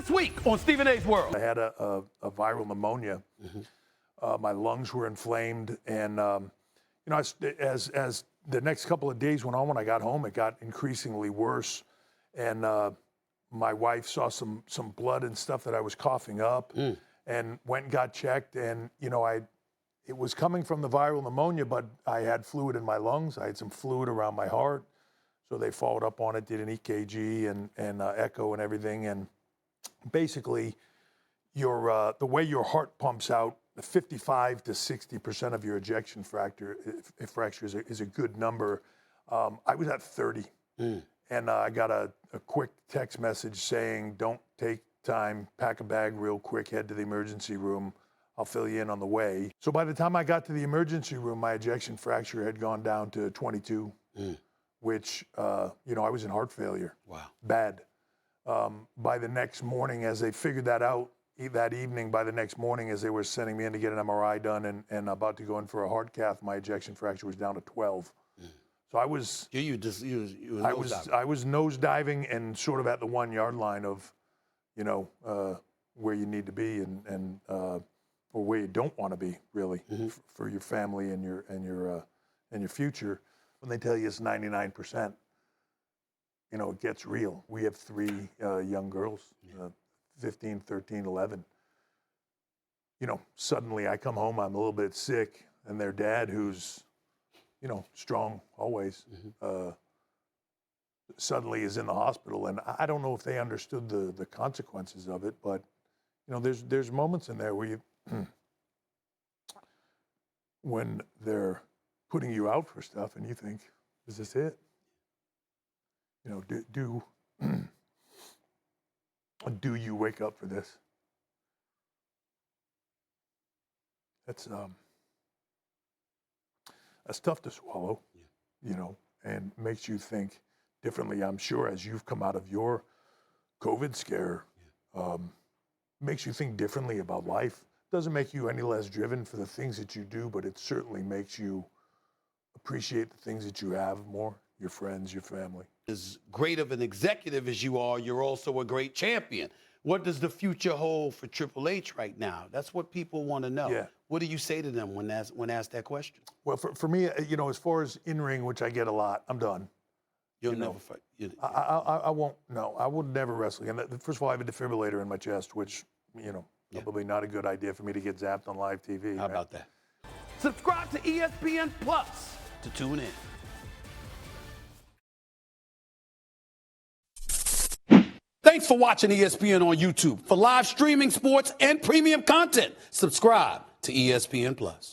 This week on Stephen A's World. I had a viral pneumonia. My lungs were inflamed, and as the next couple of days went on, when I got home, it got increasingly worse. And my wife saw some blood and stuff that I was coughing up, and went and got checked. And it was coming from the viral pneumonia, but I had fluid in my lungs. I had some fluid around my heart, so they followed up on it, did an EKG and echo and everything, and basically, the way your heart pumps out, 55 to 60% of your ejection fracture is a good number. I was at 30, and I got a quick text message saying, "Don't take time, pack a bag real quick, head to the emergency room. I'll fill you in on the way." So by the time I got to the emergency room, my ejection fracture had gone down to 22, which I was in heart failure. Wow, bad. By the next morning, as they figured that out that evening, by the next morning, as they were sending me in to get an MRI done and about to go in for a heart cath, my ejection fracture was down to 12. So I was I was nosediving and sort of at the 1 yard line of, where you need to be and or where you don't want to be, really, for your family and your future. When they tell you it's 99%. It gets real. We have 3 young girls, 15, 13, 11. Suddenly I come home, I'm a little bit sick, and their dad, who's, strong always, suddenly is in the hospital. And I don't know if they understood the consequences of it, but, there's moments in there where you, when they're putting you out for stuff and you think, is this it? Do you wake up for this? That's tough to swallow, and makes you think differently. I'm sure as you've come out of your COVID scare, makes you think differently about life. Doesn't make you any less driven for the things that you do, but it certainly makes you appreciate the things that you have more, your friends, your family. As great of an executive as you are, you're also a great champion. What does the future hold for Triple H right now? That's what people want to know. Yeah. What do you say to them when asked that question? Well, for me, as far as in-ring, which I get a lot, I'm done. You'll never fight. I won't. No, I would never wrestle again. First of all, I have a defibrillator in my chest, which, probably not a good idea for me to get zapped on live TV. How about that? Subscribe to ESPN Plus to tune in. Thanks for watching ESPN on YouTube. For live streaming, sports, and premium content, subscribe to ESPN Plus.